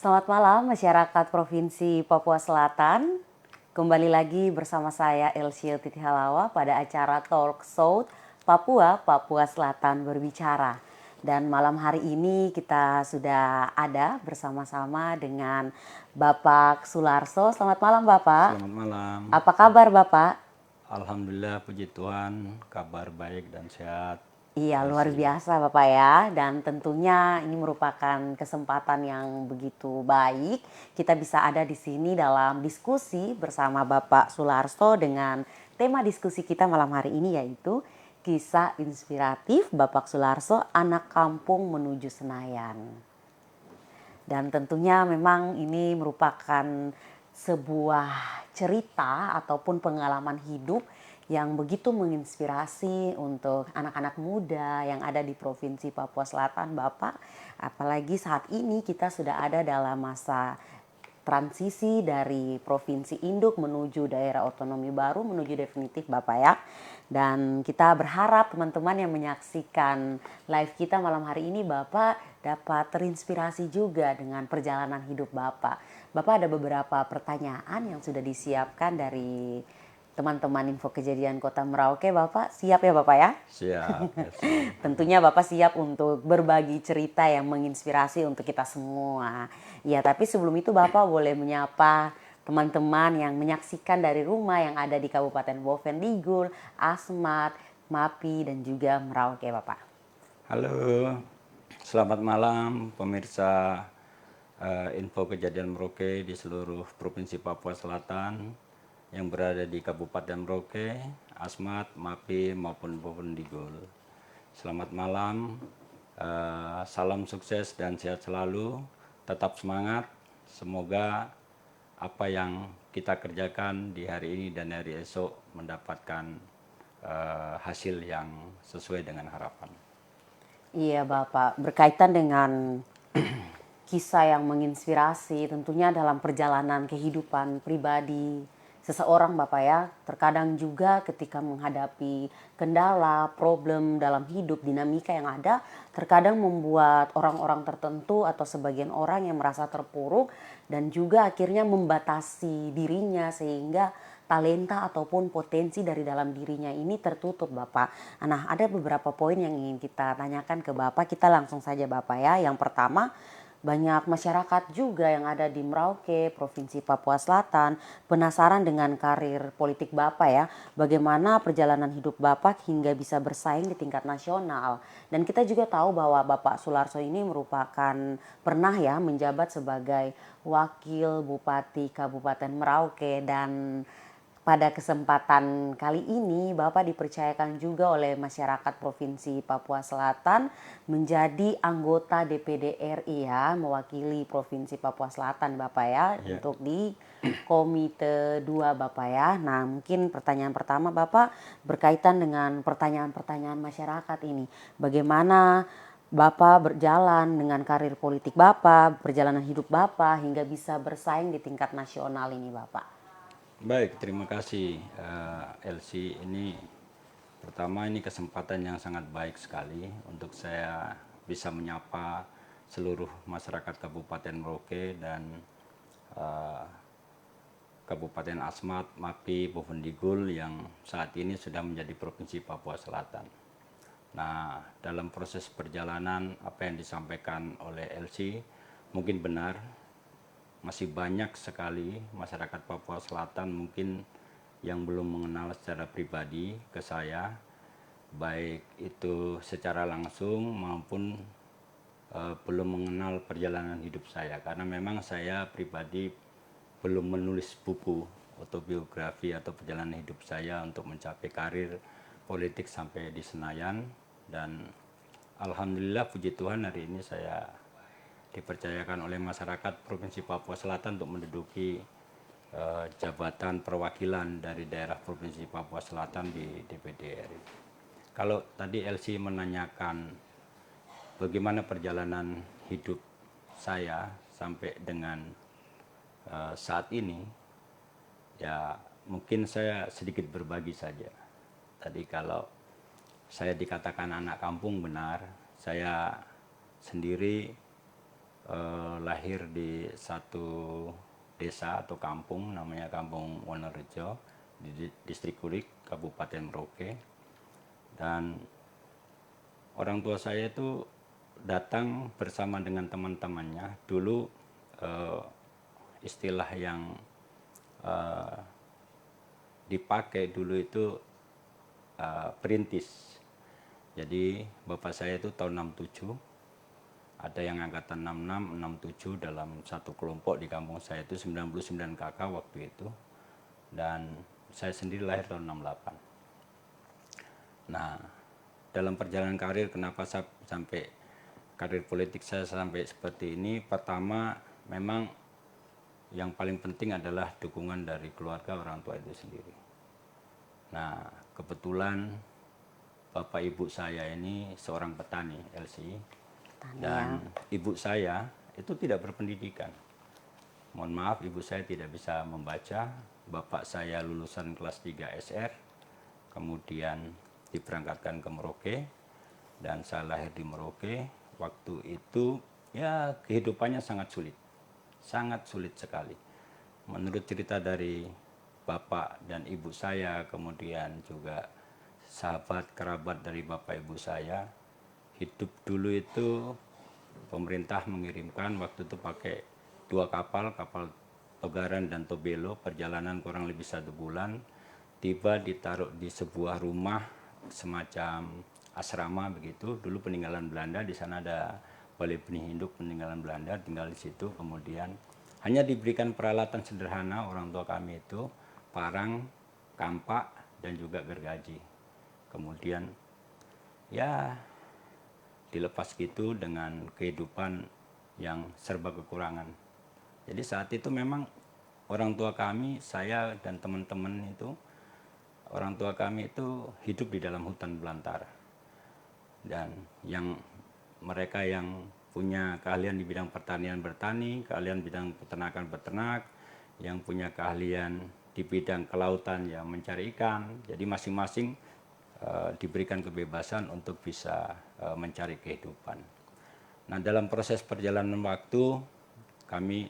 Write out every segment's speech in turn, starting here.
Selamat malam masyarakat Provinsi Papua Selatan. Kembali lagi bersama saya Elsie Titi Halawa pada acara Talk Show Papua Selatan Berbicara. Dan malam hari ini kita sudah ada bersama-sama dengan Bapak Sularso. Selamat malam Bapak. Selamat malam. Apa kabar Bapak? Alhamdulillah, puji Tuhan, kabar baik dan sehat. Iya, luar biasa Bapak ya. Dan tentunya ini merupakan kesempatan yang begitu baik. Kita bisa ada di sini dalam diskusi bersama Bapak Sularso dengan tema diskusi kita malam hari ini yaitu kisah inspiratif Bapak Sularso, anak kampung menuju Senayan. Dan tentunya memang ini merupakan sebuah cerita ataupun pengalaman hidup yang begitu menginspirasi untuk anak-anak muda yang ada di Provinsi Papua Selatan, Bapak. Apalagi saat ini kita sudah ada dalam masa transisi dari provinsi induk menuju daerah otonomi baru menuju definitif Bapak ya. Dan kita berharap teman-teman yang menyaksikan live kita malam hari ini Bapak dapat terinspirasi juga dengan perjalanan hidup Bapak. Bapak ada beberapa pertanyaan yang sudah disiapkan dari teman-teman Info Kejadian Kota Merauke. Bapak siap ya Bapak ya? Siap. Tentunya Bapak siap untuk berbagi cerita yang menginspirasi untuk kita semua. Ya, tapi sebelum itu Bapak boleh menyapa teman-teman yang menyaksikan dari rumah yang ada di Kabupaten Boven Digul, Asmat, Mapi, dan juga Merauke Bapak. Halo, selamat malam pemirsa Info Kejadian Merauke di seluruh Provinsi Papua Selatan yang berada di Kabupaten Merauke, Asmat, Mapi, maupun Boven Digul. Selamat malam, salam sukses dan sehat selalu, tetap semangat, semoga apa yang kita kerjakan di hari ini dan hari esok mendapatkan hasil yang sesuai dengan harapan. Iya Bapak, berkaitan dengan kisah yang menginspirasi tentunya dalam perjalanan kehidupan pribadi seseorang Bapak ya. Terkadang juga ketika menghadapi kendala, problem dalam hidup, dinamika yang ada terkadang membuat orang-orang tertentu atau sebagian orang yang merasa terpuruk dan juga akhirnya membatasi dirinya sehingga talenta ataupun potensi dari dalam dirinya ini tertutup Bapak. Nah, ada beberapa poin yang ingin kita tanyakan ke Bapak. Kita langsung saja Bapak ya. Yang pertama, banyak masyarakat juga yang ada di Merauke, Provinsi Papua Selatan, penasaran dengan karir politik Bapak ya. Bagaimana perjalanan hidup Bapak hingga bisa bersaing di tingkat nasional. Dan kita juga tahu bahwa Bapak Sularso ini merupakan pernah ya menjabat sebagai Wakil Bupati Kabupaten Merauke. Dan pada kesempatan kali ini Bapak dipercayakan juga oleh masyarakat Provinsi Papua Selatan menjadi anggota DPD RI ya, mewakili Provinsi Papua Selatan Bapak ya, untuk di Komite 2 Bapak ya. Nah, mungkin pertanyaan pertama Bapak berkaitan dengan pertanyaan-pertanyaan masyarakat ini. Bagaimana Bapak berjalan dengan karir politik Bapak, perjalanan hidup Bapak hingga bisa bersaing di tingkat nasional ini Bapak? Baik, terima kasih Elsie. Ini pertama ini kesempatan yang sangat baik sekali untuk saya bisa menyapa seluruh masyarakat Kabupaten Merauke dan Kabupaten Asmat, Mapi, Boven Digul yang saat ini sudah menjadi Provinsi Papua Selatan. Nah, dalam proses perjalanan apa yang disampaikan oleh Elsie mungkin benar. Masih banyak sekali masyarakat Papua Selatan mungkin yang belum mengenal secara pribadi ke saya, baik itu secara langsung maupun belum mengenal perjalanan hidup saya. Karena memang saya pribadi belum menulis buku autobiografi atau perjalanan hidup saya untuk mencapai karir politik sampai di Senayan. Dan alhamdulillah puji Tuhan hari ini saya dipercayakan oleh masyarakat Provinsi Papua Selatan untuk menduduki jabatan perwakilan dari daerah Provinsi Papua Selatan di DPD RI. Kalau tadi Elsie menanyakan bagaimana perjalanan hidup saya sampai dengan saat ini, ya mungkin saya sedikit berbagi saja. Tadi kalau saya dikatakan anak kampung benar, saya sendiri lahir di satu desa atau kampung namanya Kampung Wonorejo di Distrik Kurik, Kabupaten Merauke. Dan orang tua saya itu datang bersama dengan teman-temannya. Dulu istilah yang dipakai dulu itu perintis. Jadi bapak saya itu tahun 67, ada yang angkatan 66, 67 dalam satu kelompok di kampung saya itu 99 kakak waktu itu. Dan saya sendiri lahir tahun 68. Nah, dalam perjalanan karir kenapa saya sampai karir politik saya sampai seperti ini? Pertama, memang yang paling penting adalah dukungan dari keluarga orang tua itu sendiri. Nah, kebetulan bapak ibu saya ini seorang petani, Elsie, dan ibu saya itu tidak berpendidikan. Mohon maaf, ibu saya tidak bisa membaca. Bapak saya lulusan kelas 3 SR, kemudian diberangkatkan ke Merauke, dan saya lahir di Merauke. Waktu itu ya kehidupannya sangat sulit sekali. Menurut cerita dari bapak dan ibu saya, kemudian juga sahabat kerabat dari bapak ibu saya, hidup dulu itu pemerintah mengirimkan waktu itu pakai 2 kapal Togaran dan Tobelo, perjalanan kurang lebih 1 bulan, tiba ditaruh di sebuah rumah semacam asrama begitu. Dulu peninggalan Belanda, di sana ada balai benih induk peninggalan Belanda, tinggal di situ. Kemudian hanya diberikan peralatan sederhana orang tua kami itu, parang, kampak, dan juga gergaji. Kemudian ya dilepas gitu dengan kehidupan yang serba kekurangan. Jadi saat itu memang orang tua kami, saya dan teman-teman itu, orang tua kami itu hidup di dalam hutan belantara. Dan yang mereka yang punya keahlian di bidang pertanian bertani, keahlian bidang peternakan beternak, yang punya keahlian di bidang kelautan ya mencari ikan. Jadi masing-masing diberikan kebebasan untuk bisa mencari kehidupan. Nah, dalam proses perjalanan waktu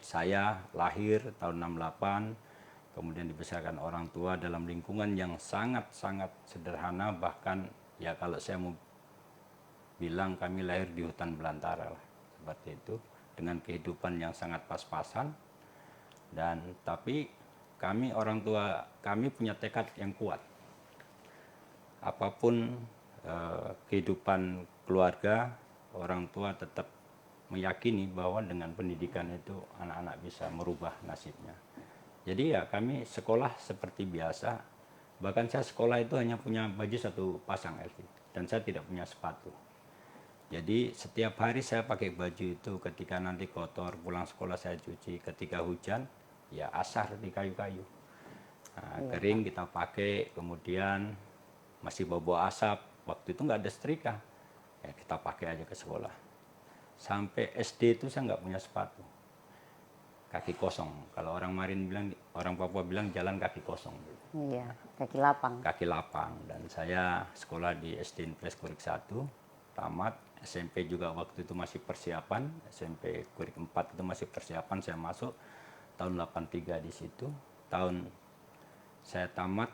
saya lahir tahun 68, kemudian dibesarkan orang tua dalam lingkungan yang sangat-sangat sederhana, bahkan ya kalau saya mau bilang kami lahir di hutan belantara lah, seperti itu, dengan kehidupan yang sangat pas-pasan. Dan tapi kami orang tua kami punya tekad yang kuat. Apapun kehidupan keluarga, orang tua tetap meyakini bahwa dengan pendidikan itu anak-anak bisa merubah nasibnya. Jadi ya kami sekolah seperti biasa. Bahkan saya sekolah itu hanya punya baju 1 pasang, Elvi, dan saya tidak punya sepatu. Jadi setiap hari saya pakai baju itu, ketika nanti kotor pulang sekolah saya cuci, ketika hujan ya asar di kayu-kayu. Nah, kering kita pakai, kemudian masih bau asap, waktu itu nggak ada setrika, ya kita pakai aja ke sekolah. Sampai SD itu saya nggak punya sepatu, kaki kosong. Kalau orang Marin bilang, orang Papua bilang jalan kaki kosong. Iya, kaki lapang. Kaki lapang. Dan saya sekolah di SD Negeri Kurik 1, tamat. SMP juga waktu itu masih persiapan, SMP Kurik 4 itu masih persiapan, saya masuk tahun 83 di situ. Tahun saya tamat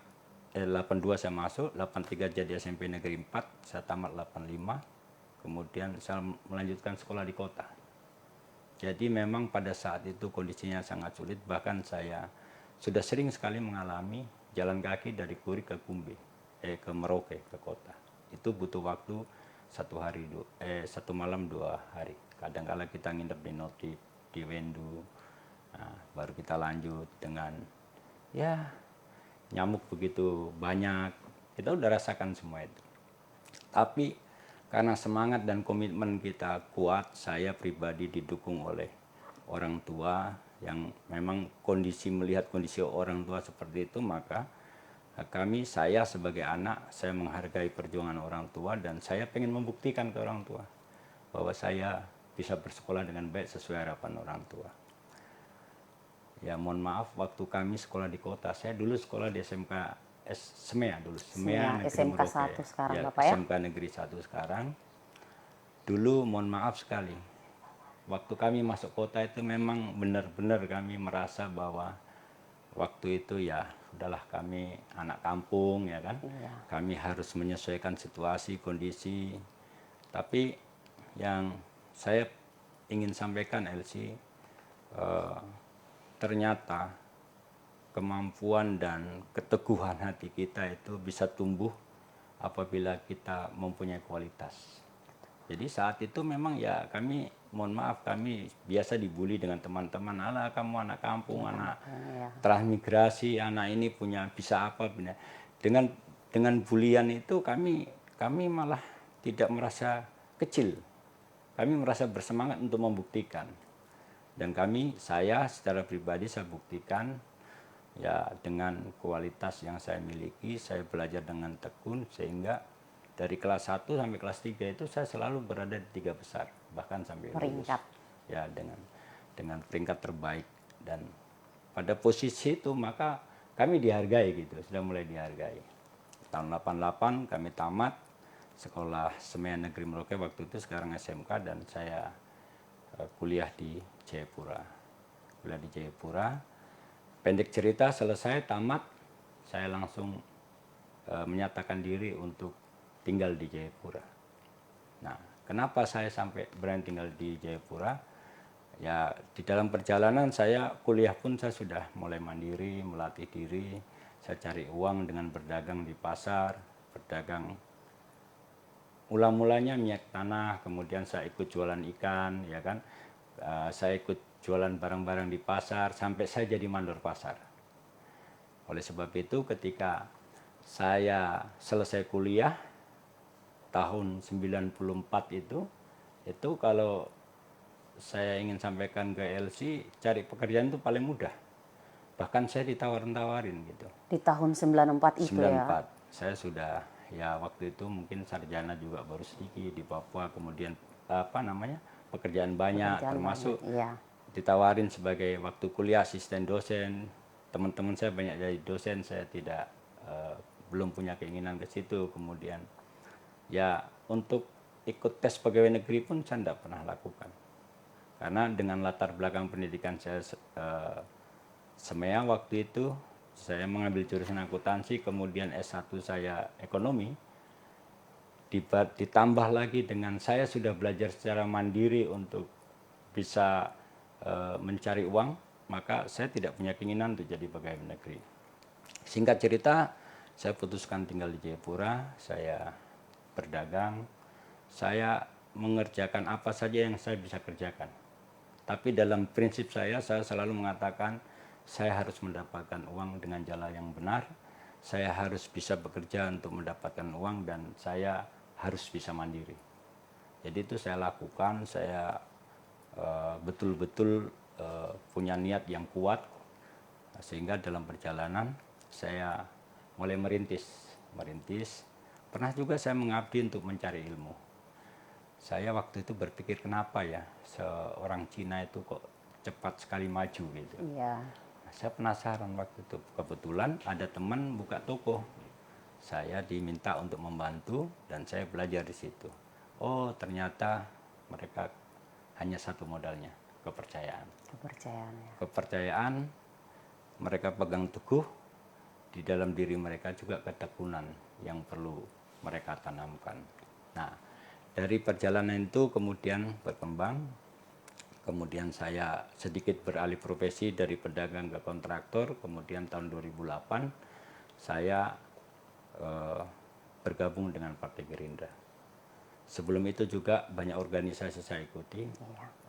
82 saya masuk, 83 jadi SMP Negeri 4, saya tamat 85. Kemudian saya melanjutkan sekolah di kota. Jadi memang pada saat itu kondisinya sangat sulit, bahkan saya sudah sering sekali mengalami jalan kaki dari Kurik ke Kumbe, ke Merauke, ke kota. Itu butuh waktu 1 malam 2 hari. Kadang-kala kita nginep di Notip, di Wendu, nah, baru kita lanjut dengan ya nyamuk begitu banyak. Kita udah rasakan semua itu. Tapi karena semangat dan komitmen kita kuat, saya pribadi didukung oleh orang tua yang memang melihat kondisi orang tua seperti itu, maka saya sebagai anak, saya menghargai perjuangan orang tua dan saya pengen membuktikan ke orang tua bahwa saya bisa bersekolah dengan baik sesuai harapan orang tua. Ya mohon maaf, waktu kami sekolah di kota, saya dulu sekolah di SMK SMEA dulu, SMEA Negeri SMK Merauke. 1 sekarang Ya, Bapak ya. SMK Negeri 1 sekarang. Dulu mohon maaf sekali, waktu kami masuk kota itu memang benar-benar kami merasa bahwa waktu itu ya udahlah, kami anak kampung ya kan. Iya. Kami harus menyesuaikan situasi, kondisi. Tapi yang saya ingin sampaikan Elsie, ternyata kemampuan dan keteguhan hati kita itu bisa tumbuh apabila kita mempunyai kualitas. Jadi saat itu memang ya kami, mohon maaf, kami biasa dibully dengan teman-teman, alah kamu anak kampung, anak Iya. transmigrasi, anak ini punya bisa apa, dengan bulian itu kami malah tidak merasa kecil, kami merasa bersemangat untuk membuktikan. Dan saya secara pribadi saya buktikan ya dengan kualitas yang saya miliki. Saya belajar dengan tekun sehingga dari kelas 1 sampai kelas 3 itu saya selalu berada di 3 besar, bahkan sampai lulus. Peringkat. Ya dengan peringkat terbaik, dan pada posisi itu maka kami dihargai gitu, sudah mulai dihargai. Tahun 88 kami tamat sekolah Semean Negeri Merauke waktu itu, sekarang SMK, dan saya kuliah di Jayapura. Pendek cerita, selesai tamat, saya langsung menyatakan diri untuk tinggal di Jayapura. Nah, kenapa saya sampai berani tinggal di Jayapura? Ya, di dalam perjalanan saya kuliah pun saya sudah mulai mandiri, melatih diri. Saya cari uang dengan berdagang di pasar, berdagang. Mula-mulanya minyak tanah, kemudian saya ikut jualan ikan, ya kan. Saya ikut jualan barang-barang di pasar sampai saya jadi mandor pasar. Oleh sebab itu ketika saya selesai kuliah tahun 94 itu kalau saya ingin sampaikan ke Elsie, cari pekerjaan itu paling mudah. Bahkan saya ditawarin gitu. Di tahun 94 itu 94. ya. Saya sudah, ya waktu itu mungkin sarjana juga baru sedikit di Papua, kemudian pekerjaan banyak, termasuk Iya. ditawarin sebagai waktu kuliah asisten dosen. Teman-teman saya banyak jadi dosen, saya tidak belum punya keinginan ke situ. Kemudian ya untuk ikut tes pegawai negeri pun saya tidak pernah lakukan, karena dengan latar belakang pendidikan saya Semea waktu itu, saya mengambil jurusan akuntansi, kemudian S1 saya ekonomi, ditambah lagi dengan saya sudah belajar secara mandiri untuk bisa mencari uang, maka saya tidak punya keinginan untuk jadi pegawai negeri. Singkat cerita, saya putuskan tinggal di Jayapura, saya berdagang, saya mengerjakan apa saja yang saya bisa kerjakan. Tapi dalam prinsip saya selalu mengatakan, saya harus mendapatkan uang dengan jalan yang benar, saya harus bisa bekerja untuk mendapatkan uang, dan saya harus bisa mandiri. Jadi itu saya lakukan, saya betul-betul punya niat yang kuat, sehingga dalam perjalanan saya mulai merintis. Pernah juga saya mengabdi untuk mencari ilmu. Saya waktu itu berpikir, kenapa ya seorang Cina itu kok cepat sekali maju gitu. Iya. Saya penasaran waktu itu, kebetulan ada teman buka toko. Saya diminta untuk membantu dan saya belajar di situ. Oh, ternyata mereka hanya satu modalnya, kepercayaan. Kepercayaan ya. Kepercayaan, mereka pegang teguh, di dalam diri mereka juga ketekunan yang perlu mereka tanamkan. Nah, dari perjalanan itu kemudian berkembang. Kemudian saya sedikit beralih profesi dari pedagang ke kontraktor. Kemudian tahun 2008 saya bergabung dengan Partai Gerindra. Sebelum itu juga banyak organisasi saya ikuti.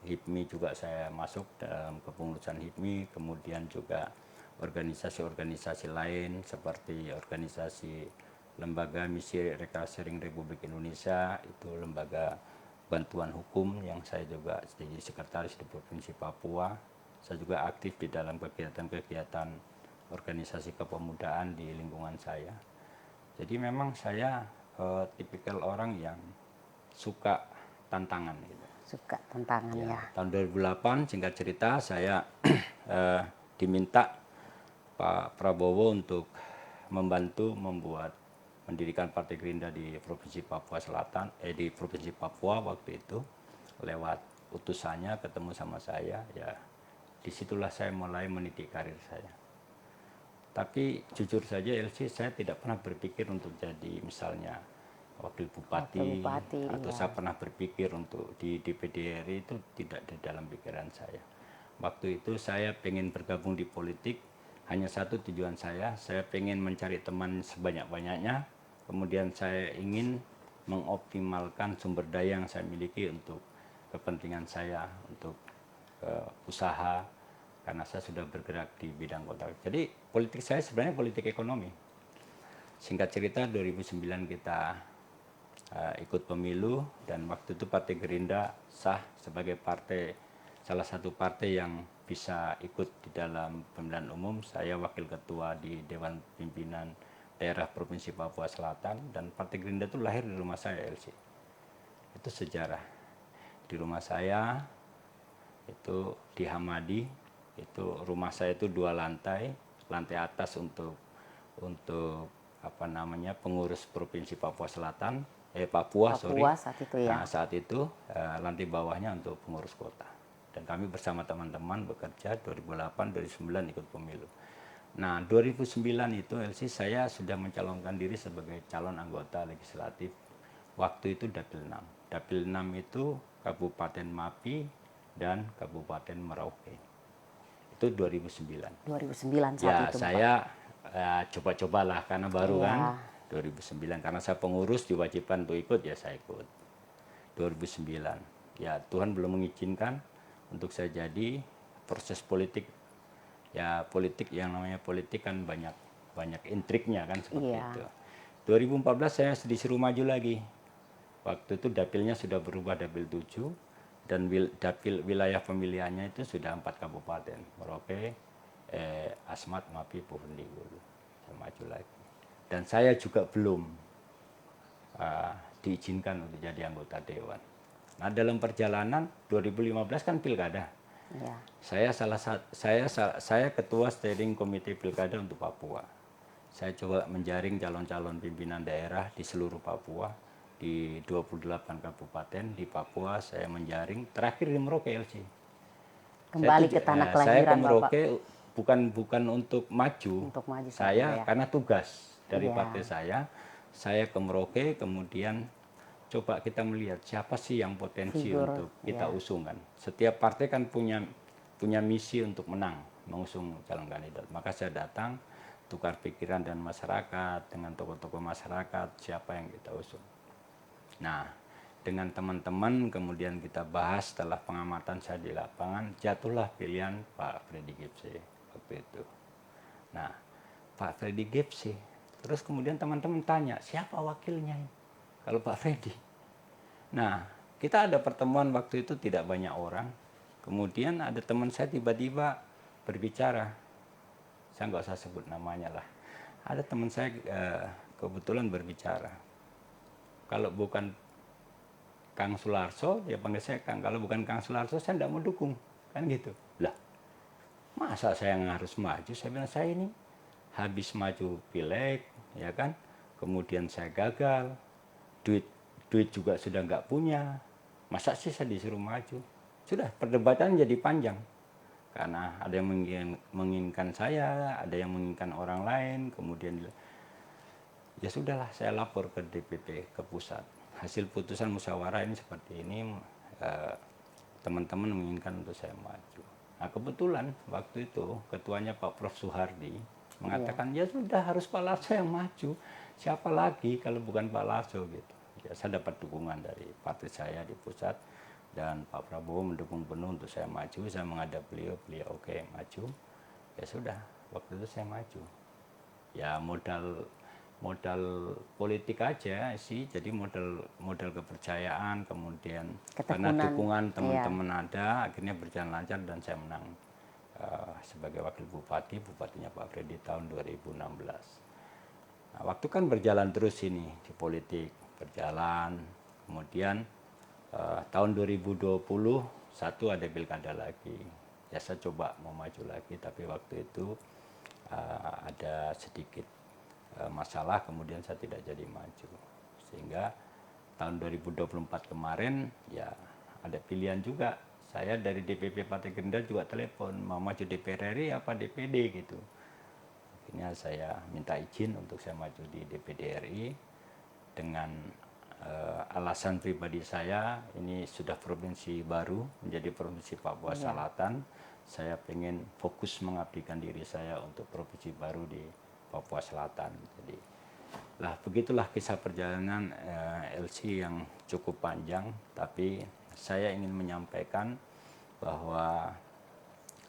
HIPMI juga saya masuk dalam kepengurusan HIPMI. Kemudian juga organisasi-organisasi lain seperti organisasi Lembaga Misi Rekasering Republik Indonesia, itu lembaga bantuan hukum yang saya juga jadi sekretaris di Provinsi Papua. Saya juga aktif di dalam kegiatan-kegiatan organisasi kepemudaan di lingkungan saya. Jadi memang saya tipikal orang yang suka tantangan gitu. Suka tantangan ya. Tahun 2008 singkat cerita saya diminta Pak Prabowo untuk membantu mendirikan Partai Gerindra di Provinsi Papua Selatan, di Provinsi Papua waktu itu lewat utusannya ketemu sama saya, ya disitulah saya mulai meniti karir saya. Tapi jujur saja LC, saya tidak pernah berpikir untuk jadi misalnya wakil bupati, atau ya. saya pernah berpikir untuk di DPD RI, itu tidak di dalam pikiran saya. Waktu itu saya pengen bergabung di politik, hanya satu tujuan saya pengen mencari teman sebanyak-banyaknya, kemudian saya ingin mengoptimalkan sumber daya yang saya miliki untuk kepentingan saya, untuk usaha, karena saya sudah bergerak di bidang kota. Jadi politik saya sebenarnya politik ekonomi. Singkat cerita 2009 kita ikut pemilu, dan waktu itu Partai Gerindra sah sebagai partai, salah satu partai yang bisa ikut di dalam pemilihan umum. Saya wakil ketua di Dewan Pimpinan Daerah Provinsi Papua Selatan, dan Partai Gerindra itu lahir di rumah saya, LC. Itu sejarah. Di rumah saya itu di Hamadi, itu rumah saya itu 2 lantai, lantai atas untuk apa namanya, pengurus Provinsi Papua Selatan, Papua saat itu ya. Nah, saat itu lantai bawahnya untuk pengurus kota. Dan kami bersama teman-teman bekerja 2008, 2009 ikut pemilu. Nah, 2009 itu LC saya sudah mencalonkan diri sebagai calon anggota legislatif. Waktu itu Dapil 6. Dapil 6 itu Kabupaten Mapi dan Kabupaten Merauke. Itu 2009. 2009 saat Ya, itu, saya coba-cobalah karena baru Iya. kan. 2009 karena saya pengurus, diwajibkan untuk ikut, ya saya ikut. 2009. Ya, Tuhan belum mengizinkan untuk saya jadi. Proses politik, ya politik yang namanya politik kan banyak intriknya kan, seperti Iya. itu. 2014 saya disuruh maju lagi. Waktu itu dapilnya sudah berubah dapil 7, dan dapil wilayah pemilihannya itu sudah 4 kabupaten, Merauke, Asmat, Mapi, Bovendigul. Saya maju lagi. Dan saya juga belum diizinkan untuk jadi anggota dewan. Nah, dalam perjalanan 2015 kan pilkada. Ya. Saya ketua steering komite pilkada untuk Papua. Saya coba menjaring calon-calon pimpinan daerah di seluruh Papua, di 28 kabupaten di Papua. Saya menjaring, terakhir di Merauke, LC. Kembali ke tanah Saya kelahiran ke Bapak. Merauke bukan untuk maju. Untuk maju Saya ya. karena tugas dari Iya. partai saya ke Merauke, kemudian coba kita melihat siapa sih yang potensi Figur, untuk kita ya. usungkan. Setiap partai kan punya misi untuk menang, mengusung calon kandidat. Maka saya datang, tukar pikiran dan masyarakat, dengan tokoh-tokoh masyarakat, siapa yang kita usung. Nah, dengan teman-teman kemudian kita bahas, setelah pengamatan saya di lapangan, jatuhlah pilihan Pak Freddy Gipsy waktu itu. Nah, Pak Freddy Gipsy, terus kemudian teman-teman tanya, siapa wakilnya kalau Pak Freddy? Nah, kita ada pertemuan waktu itu tidak banyak orang. Kemudian ada teman saya tiba-tiba berbicara. Saya nggak usah sebut namanya lah. Ada teman saya kebetulan berbicara. Kalau bukan Kang Sularso, dia panggil saya Kang. Kalau bukan Kang Sularso, saya tidak mau dukung. Kan gitu. Lah, masa saya yang harus maju? Saya bilang, saya ini habis maju pileg, ya kan. Kemudian saya gagal. Duit juga sudah nggak punya. Masa sih saya disuruh maju? Sudah, perdebatan jadi panjang. Karena ada yang menginginkan saya, ada yang menginginkan orang lain, kemudian ya sudahlah, saya lapor ke DPP, ke pusat. Hasil putusan musyawarah ini seperti ini, teman-teman menginginkan untuk saya maju. Nah, kebetulan waktu itu ketuanya Pak Prof. Suhardi mengatakan, ya sudah, harus Pak Larso yang maju. Siapa lagi kalau bukan Pak Larso gitu. Ya, saya dapat dukungan dari partai saya di pusat, dan Pak Prabowo mendukung penuh untuk saya maju. Saya menghadap beliau oke, maju. Ya sudah, waktu itu saya maju. Ya modal politik aja sih, jadi modal kepercayaan, kemudian karena dukungan teman-teman ada, akhirnya berjalan lancar dan saya menang sebagai wakil bupatinya Pak Freddy tahun 2016. Nah, waktu kan berjalan terus ini di politik, berjalan, kemudian tahun 2021 ada pilkada lagi. Ya saya coba mau maju lagi, tapi waktu itu ada sedikit masalah, kemudian saya tidak jadi maju. Sehingga tahun 2024 kemarin ya ada pilihan juga. Saya dari DPP Partai Gerindra juga telepon, mau maju DPR RI apa DPD gitu. Akhirnya saya minta izin untuk saya maju di DPD RI dengan alasan pribadi saya, ini sudah provinsi baru menjadi provinsi Papua Selatan. Saya pengen fokus mengabdikan diri saya untuk provinsi baru di Papua Selatan. Jadi lah begitulah kisah perjalanan LC yang cukup panjang, tapi saya ingin menyampaikan bahwa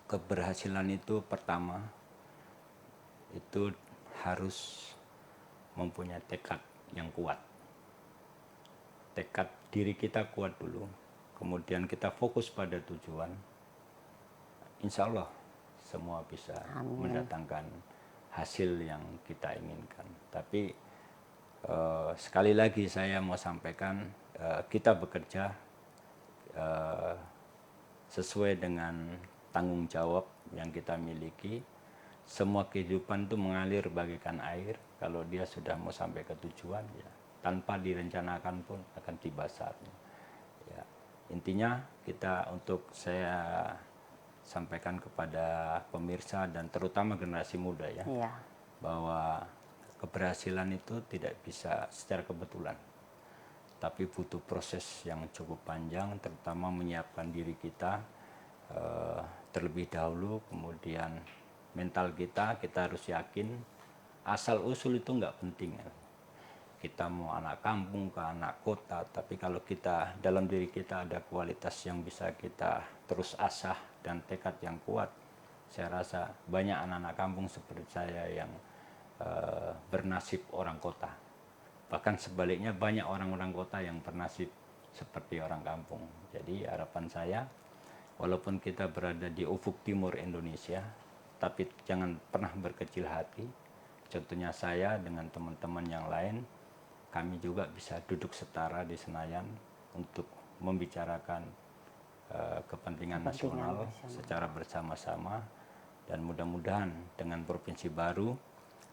keberhasilan itu pertama itu harus mempunyai tekad yang kuat. Tekad diri kita kuat dulu, kemudian kita fokus pada tujuan. Insya Allah semua bisa mendatangkan hasil yang kita inginkan. Tapi sekali lagi saya mau sampaikan, kita bekerja sesuai dengan tanggung jawab yang kita miliki. Semua kehidupan itu mengalir bagaikan air. Kalau dia sudah mau sampai ke tujuan, ya tanpa direncanakan pun akan tiba saatnya. Ya, intinya untuk saya sampaikan kepada pemirsa dan terutama generasi muda ya, bahwa keberhasilan itu tidak bisa secara kebetulan, tapi butuh proses yang cukup panjang, terutama menyiapkan diri kita terlebih dahulu, kemudian mental kita harus yakin. Asal usul itu nggak penting ya. Kita mau anak kampung ke anak kota, tapi kalau kita dalam diri kita ada kualitas yang bisa kita terus asah dan tekad yang kuat, saya rasa banyak anak-anak kampung seperti saya yang bernasib orang kota. Bahkan sebaliknya banyak orang-orang kota yang bernasib seperti orang kampung. Jadi harapan saya, walaupun kita berada di ufuk timur Indonesia, tapi jangan pernah berkecil hati. Contohnya saya dengan teman-teman yang lain, kami juga bisa duduk setara di Senayan untuk membicarakan kepentingan nasional secara bersama-sama. Dan mudah-mudahan dengan provinsi baru,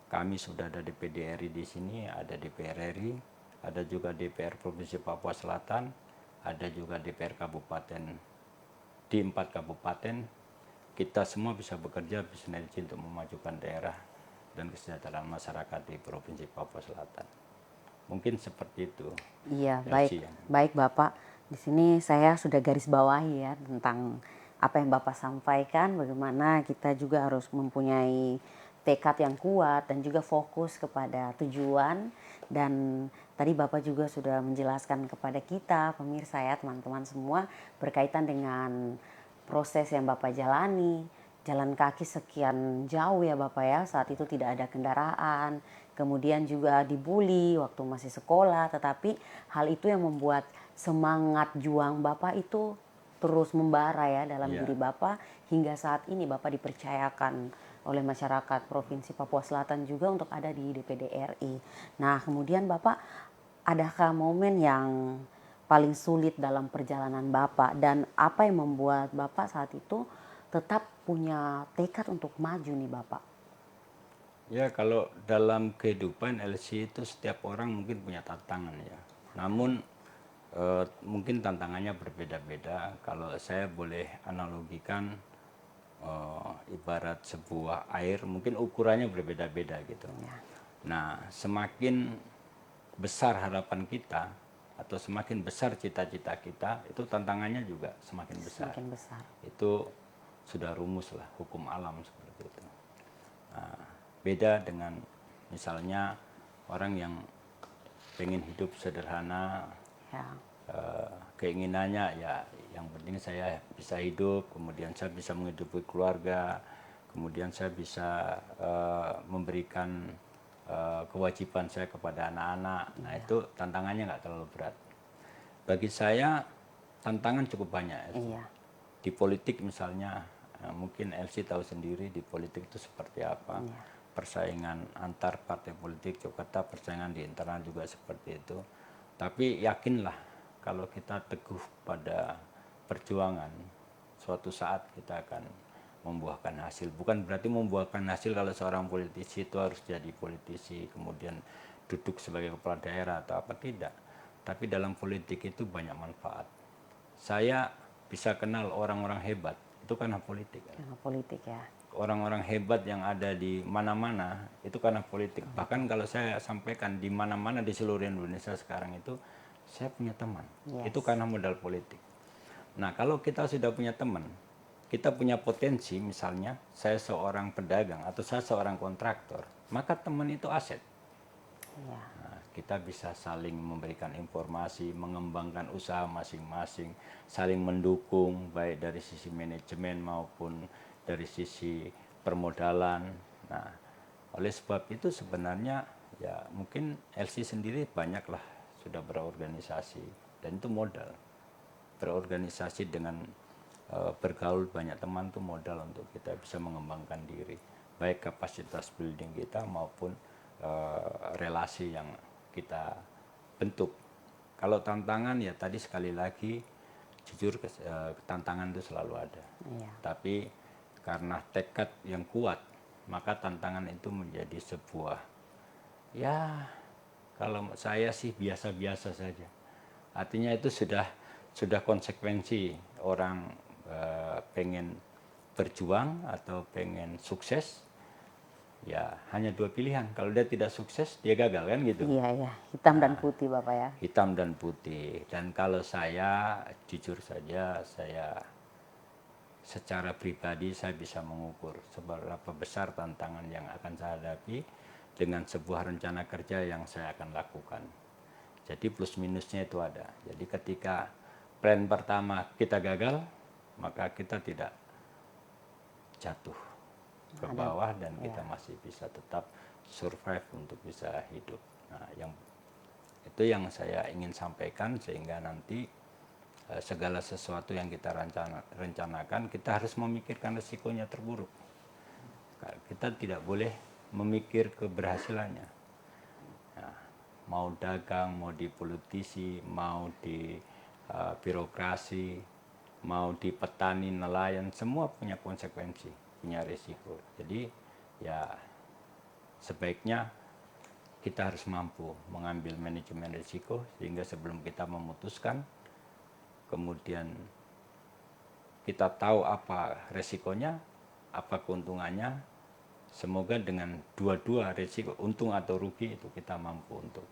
kami sudah ada DPD RI di sini, ada DPR RI, ada juga DPR Provinsi Papua Selatan, ada juga DPR Kabupaten di 4 kabupaten. Kita semua bisa bekerja bersinergi untuk memajukan daerah dan kesejahteraan masyarakat di Provinsi Papua Selatan. Mungkin seperti itu. Iya, baik Bapak. Di sini saya sudah garis bawahi ya tentang apa yang Bapak sampaikan, bagaimana kita juga harus mempunyai tekad yang kuat dan juga fokus kepada tujuan. Dan tadi Bapak juga sudah menjelaskan kepada kita, pemirsa ya, teman-teman semua, berkaitan dengan proses yang Bapak jalani, jalan kaki sekian jauh ya Bapak ya, saat itu tidak ada kendaraan, kemudian juga dibully waktu masih sekolah, tetapi hal itu yang membuat semangat juang Bapak itu terus membara ya dalam diri Bapak, hingga saat ini Bapak dipercayakan oleh masyarakat Provinsi Papua Selatan juga untuk ada di DPD RI. Nah, kemudian Bapak, adakah momen yang paling sulit dalam perjalanan Bapak, dan apa yang membuat Bapak saat itu tetap punya tekad untuk maju nih Bapak? Ya, kalau dalam kehidupan LC itu setiap orang mungkin punya tantangan ya. Namun mungkin tantangannya berbeda-beda. Kalau saya boleh analogikan, ibarat sebuah air, mungkin ukurannya berbeda-beda gitu. Nah, semakin besar harapan kita atau semakin besar cita-cita kita, itu tantangannya juga semakin besar. Semakin besar. Itu sudah rumus lah, hukum alam seperti itu. Nah, beda dengan misalnya orang yang pengen hidup sederhana, keinginannya ya yang penting saya bisa hidup, kemudian saya bisa menghidupi keluarga, kemudian saya bisa memberikan kewajiban saya kepada anak-anak. Nah, itu tantangannya nggak terlalu berat. Bagi saya tantangan cukup banyak. Di politik misalnya, mungkin LC tahu sendiri di politik itu seperti apa. Persaingan antar partai politik, Jakarta persaingan di internal juga seperti itu. Tapi yakinlah kalau kita teguh pada perjuangan, suatu saat kita akan membuahkan hasil. Bukan berarti membuahkan hasil kalau seorang politisi itu harus jadi politisi, kemudian duduk sebagai kepala daerah atau apa, tidak. Tapi dalam politik itu banyak manfaat. saya bisa kenal orang-orang hebat itu karena politik. Karena politik ya. Orang-orang hebat yang ada di mana-mana itu karena politik. Bahkan kalau saya sampaikan di mana-mana di seluruh Indonesia sekarang itu saya punya teman. Yes. Itu karena modal politik. Nah, kalau kita sudah punya teman, kita punya potensi, misalnya saya seorang pedagang atau saya seorang kontraktor, maka teman itu aset. Iya. Nah, kita bisa saling memberikan informasi, mengembangkan usaha masing-masing, saling mendukung baik dari sisi manajemen maupun dari sisi permodalan. Nah, oleh sebab itu sebenarnya ya mungkin LC sendiri banyaklah sudah berorganisasi dan itu modal. Berorganisasi dengan bergaul banyak teman itu modal untuk kita bisa mengembangkan diri, baik kapasitas building kita maupun relasi yang kita bentuk. Kalau tantangan ya tadi sekali lagi jujur tantangan itu selalu ada. Iya. Tapi karena tekad yang kuat maka tantangan itu menjadi sebuah ya kalau saya sih biasa-biasa saja. Artinya itu sudah konsekuensi orang pengen berjuang atau pengen sukses. Ya hanya dua pilihan, kalau dia tidak sukses dia gagal kan gitu. Iya, ya, hitam dan putih Bapak ya. Hitam dan putih. Dan kalau saya jujur saja saya secara pribadi saya bisa mengukur seberapa besar tantangan yang akan saya hadapi dengan sebuah rencana kerja yang saya akan lakukan. Jadi plus minusnya itu ada. Jadi ketika plan pertama kita gagal, maka kita tidak jatuh ke bawah dan kita masih bisa tetap survive untuk bisa hidup. Nah, itu yang saya ingin sampaikan sehingga nanti segala sesuatu yang kita rencanakan kita harus memikirkan resikonya terburuk. Kita tidak boleh memikir keberhasilannya. Nah, mau dagang, mau di politisi, mau di birokrasi, mau di petani, nelayan, semua punya konsekuensi, punya risiko. Jadi ya sebaiknya kita harus mampu mengambil manajemen risiko sehingga sebelum kita memutuskan, kemudian kita tahu apa resikonya, apa keuntungannya. Semoga dengan dua-dua risiko, untung atau rugi itu kita mampu untuk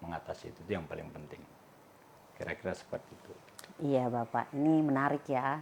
mengatasi itu yang paling penting. Kira-kira seperti itu. Iya Bapak, ini menarik ya.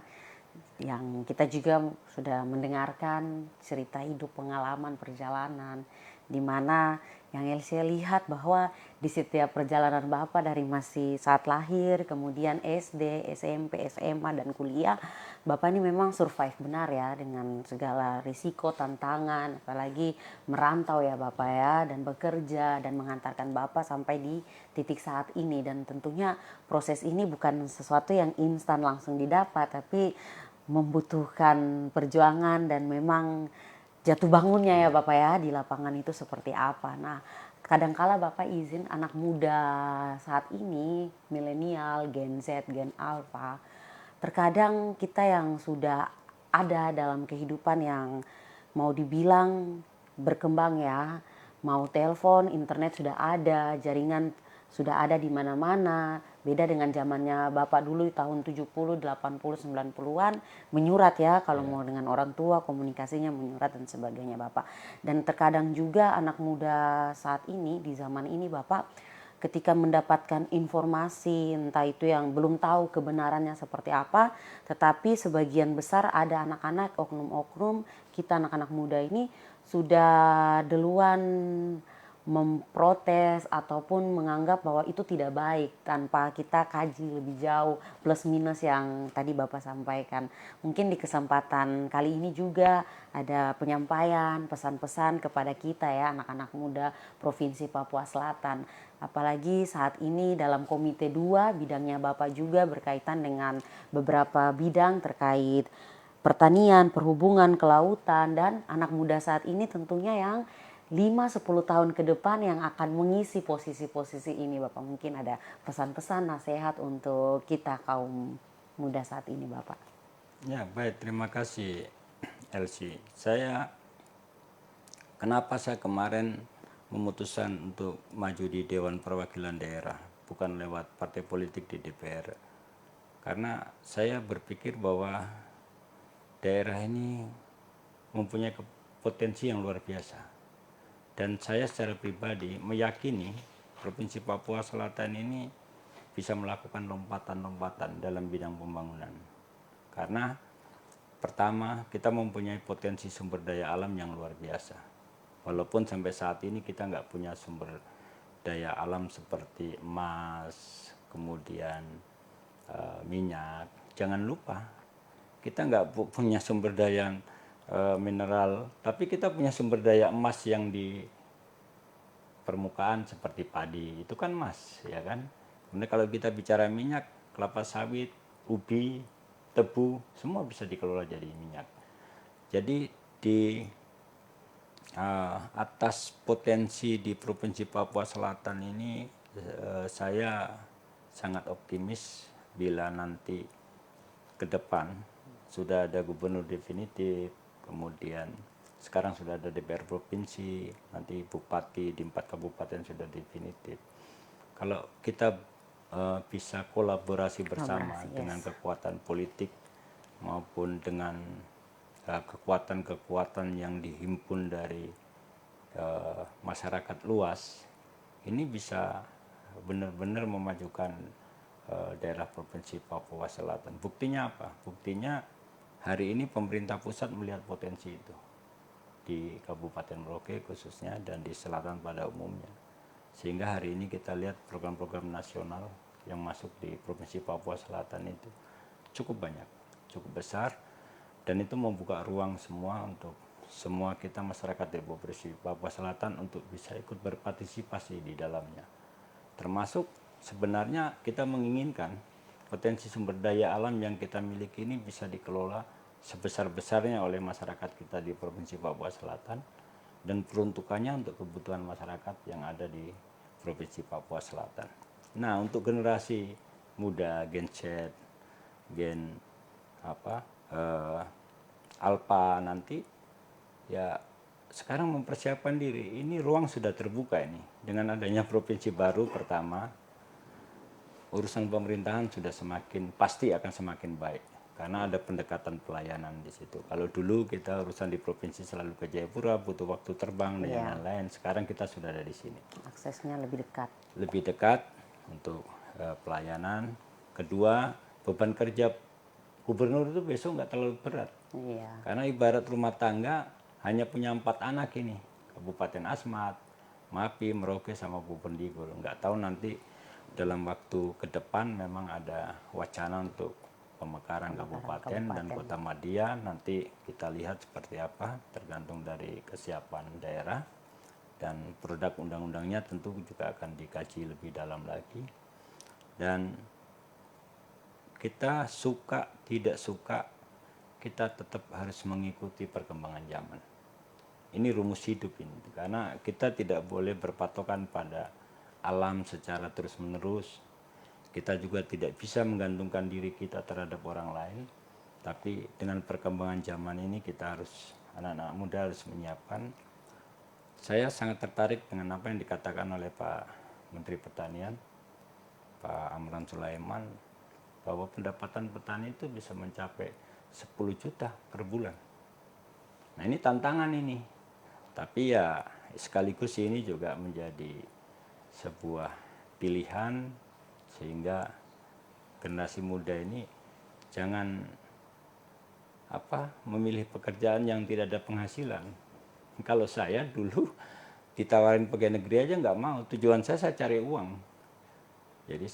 Yang kita juga sudah mendengarkan cerita hidup, pengalaman perjalanan, di mana yang saya lihat bahwa di setiap perjalanan Bapak dari masih saat lahir, kemudian SD, SMP, SMA, dan kuliah, Bapak ini memang survive benar ya dengan segala risiko, tantangan, apalagi merantau ya Bapak ya, dan bekerja dan mengantarkan Bapak sampai di titik saat ini. Dan tentunya proses ini bukan sesuatu yang instan langsung didapat, tapi membutuhkan perjuangan dan memang jatuh bangunnya ya Bapak ya di lapangan itu seperti apa. Nah, kadangkala Bapak izin anak muda saat ini, milenial, Gen Z, Gen Alpha, terkadang kita yang sudah ada dalam kehidupan yang mau dibilang berkembang ya, mau telepon, internet sudah ada, jaringan sudah ada di mana-mana. Beda dengan zamannya Bapak dulu tahun 70, 80, 90-an menyurat ya, kalau mau dengan orang tua komunikasinya menyurat dan sebagainya Bapak. Dan terkadang juga anak muda saat ini di zaman ini Bapak ketika mendapatkan informasi entah itu yang belum tahu kebenarannya seperti apa, tetapi sebagian besar ada anak-anak, oknum-oknum kita anak-anak muda ini sudah duluan memprotes ataupun menganggap bahwa itu tidak baik tanpa kita kaji lebih jauh plus minus yang tadi Bapak sampaikan. Mungkin di kesempatan kali ini juga ada penyampaian pesan-pesan kepada kita ya anak-anak muda Provinsi Papua Selatan. Apalagi saat ini dalam Komite 2 bidangnya Bapak juga berkaitan dengan beberapa bidang terkait pertanian, perhubungan, kelautan, dan anak muda saat ini tentunya yang 5-10 tahun ke depan yang akan mengisi posisi-posisi ini Bapak. Mungkin ada pesan-pesan, nasihat untuk kita kaum muda saat ini Bapak. Ya baik, terima kasih Elsie. Kenapa saya kemarin memutuskan untuk maju di Dewan Perwakilan Daerah, bukan lewat partai politik di DPR. Karena saya berpikir bahwa daerah ini mempunyai potensi yang luar biasa. Dan saya secara pribadi meyakini Provinsi Papua Selatan ini bisa melakukan lompatan-lompatan dalam bidang pembangunan. Karena pertama, kita mempunyai potensi sumber daya alam yang luar biasa. Walaupun sampai saat ini kita nggak punya sumber daya alam seperti emas, kemudian minyak. Jangan lupa, kita nggak punya sumber daya mineral, tapi kita punya sumber daya emas yang di permukaan seperti padi, itu kan emas, ya kan? Kemudian kalau kita bicara minyak, kelapa sawit, ubi, tebu, semua bisa dikelola jadi minyak. Jadi di atas potensi di Provinsi Papua Selatan ini, saya sangat optimis bila nanti ke depan sudah ada gubernur definitif, kemudian sekarang sudah ada DPR provinsi, nanti bupati di 4 kabupaten sudah definitif. Kalau kita bisa kolaborasi bersama dengan kekuatan politik maupun dengan kekuatan-kekuatan yang dihimpun dari masyarakat luas, ini bisa benar-benar memajukan daerah Provinsi Papua Selatan. Buktinya apa? Buktinya hari ini pemerintah pusat melihat potensi itu di Kabupaten Merauke khususnya dan di selatan pada umumnya. Sehingga hari ini kita lihat program-program nasional yang masuk di Provinsi Papua Selatan itu cukup banyak, cukup besar, dan itu membuka ruang semua untuk semua kita masyarakat di Provinsi Papua Selatan untuk bisa ikut berpartisipasi di dalamnya. Termasuk sebenarnya kita menginginkan potensi sumber daya alam yang kita miliki ini bisa dikelola sebesar-besarnya oleh masyarakat kita di Provinsi Papua Selatan dan peruntukannya untuk kebutuhan masyarakat yang ada di Provinsi Papua Selatan. Nah, untuk generasi muda, Gen Z, Gen Alpha nanti, ya sekarang mempersiapkan diri. Ini ruang sudah terbuka ini dengan adanya provinsi baru pertama. Urusan pemerintahan sudah pasti akan semakin baik karena ada pendekatan pelayanan di situ. Kalau dulu kita urusan di provinsi selalu ke Jayapura, butuh waktu terbang dan lain-lain. Sekarang kita sudah ada di sini. Aksesnya lebih dekat. Lebih dekat untuk pelayanan. Kedua, beban kerja gubernur itu besok nggak terlalu berat. Karena ibarat rumah tangga hanya punya 4 anak ini, Kabupaten Asmat, Mapi, Merauke, sama Bovendigul. Nggak tahu nanti dalam waktu ke depan memang ada wacana untuk pemekaran kabupaten dan kota madya. Nanti kita lihat seperti apa, tergantung dari kesiapan daerah, dan produk undang-undangnya tentu juga akan dikaji lebih dalam lagi. Dan kita suka tidak suka, kita tetap harus mengikuti perkembangan zaman. Ini rumus hidup ini, karena kita tidak boleh berpatokan pada alam secara terus-menerus. Kita juga tidak bisa menggantungkan diri kita terhadap orang lain. Tapi dengan perkembangan zaman ini kita harus, anak-anak muda harus menyiapkan. Saya sangat tertarik dengan apa yang dikatakan oleh Pak Menteri Pertanian, Pak Amran Sulaiman, bahwa pendapatan petani itu bisa mencapai 10 juta per bulan. Nah, ini tantangan ini. Tapi ya sekaligus ini juga menjadi sebuah pilihan sehingga generasi muda ini jangan memilih pekerjaan yang tidak ada penghasilan. Kalau saya dulu ditawarin pegawai negeri aja nggak mau. Tujuan saya cari uang. Jadi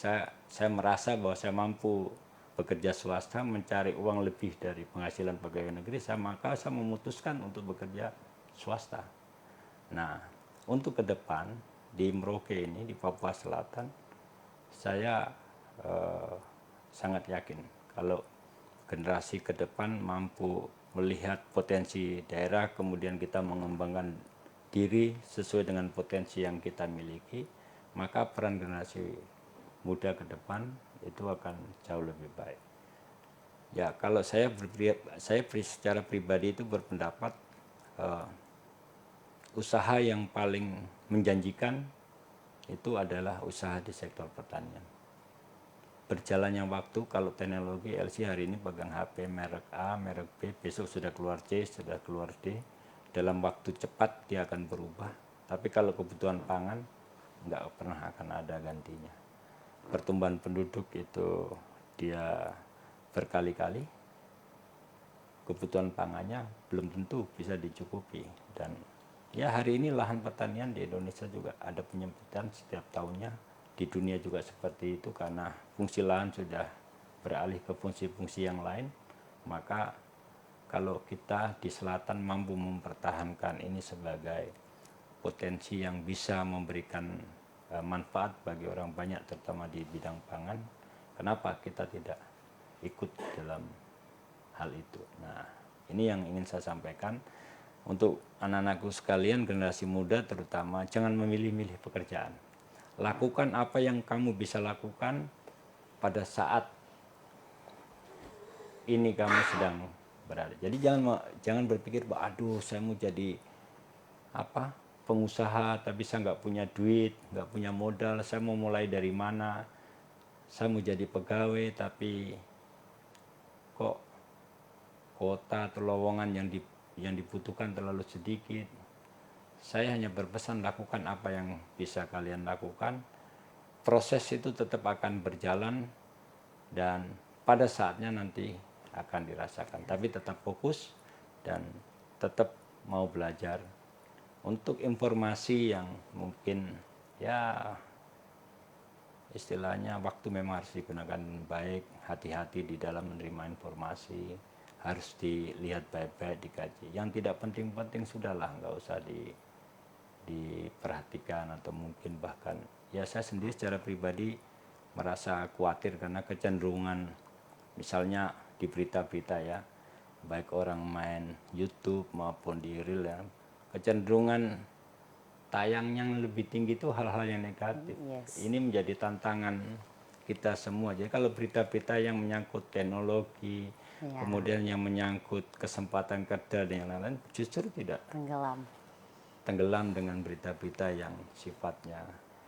saya merasa bahwa saya mampu bekerja swasta mencari uang lebih dari penghasilan pegawai negeri, maka saya memutuskan untuk bekerja swasta. Nah, untuk ke depan di Merauke ini, di Papua Selatan, saya sangat yakin kalau generasi ke depan mampu melihat potensi daerah, kemudian kita mengembangkan diri sesuai dengan potensi yang kita miliki, maka peran generasi muda ke depan itu akan jauh lebih baik. Ya, kalau saya secara pribadi itu berpendapat usaha yang paling menjanjikan itu adalah usaha di sektor pertanian. berjalannya waktu, kalau teknologi LC hari ini pegang HP merek A, merek B, besok sudah keluar C, sudah keluar D. Dalam waktu cepat dia akan berubah. Tapi kalau kebutuhan pangan nggak pernah akan ada gantinya. Pertumbuhan penduduk itu dia berkali-kali, kebutuhan pangannya belum tentu bisa dicukupi. Dan ya hari ini lahan pertanian di Indonesia juga ada penyempitan setiap tahunnya. Di dunia juga seperti itu karena fungsi lahan sudah beralih ke fungsi-fungsi yang lain. Maka kalau kita di selatan mampu mempertahankan ini sebagai potensi yang bisa memberikan manfaat bagi orang banyak terutama di bidang pangan, kenapa kita tidak ikut dalam hal itu. Nah, ini yang ingin saya sampaikan untuk anak-anakku sekalian, generasi muda terutama, jangan memilih-milih pekerjaan. Lakukan apa yang kamu bisa lakukan pada saat ini kamu sedang berada. Jadi jangan berpikir bahwa aduh saya mau jadi apa pengusaha tapi saya nggak punya duit, nggak punya modal, saya mau mulai dari mana? Saya mau jadi pegawai tapi kok kuota atau lowongan yang dibutuhkan terlalu sedikit. Saya hanya berpesan lakukan apa yang bisa kalian lakukan. Proses itu tetap akan berjalan dan pada saatnya nanti akan dirasakan. Tapi tetap fokus dan tetap mau belajar. Untuk informasi yang mungkin ya istilahnya waktu memang harus digunakan baik, hati-hati di dalam menerima informasi, harus dilihat baik-baik, dikaji. Yang tidak penting-penting sudahlah, nggak usah diperhatikan atau mungkin bahkan ya saya sendiri secara pribadi merasa khawatir karena kecenderungan misalnya di berita-berita ya, baik orang main YouTube maupun di reel ya, kecenderungan tayang yang lebih tinggi itu hal-hal yang negatif. Yes. Ini menjadi tantangan kita semua. Jadi kalau berita-berita yang menyangkut teknologi, kemudian yang menyangkut kesempatan kerja dan yang lain-lain, justru tidak tenggelam dengan berita-berita yang sifatnya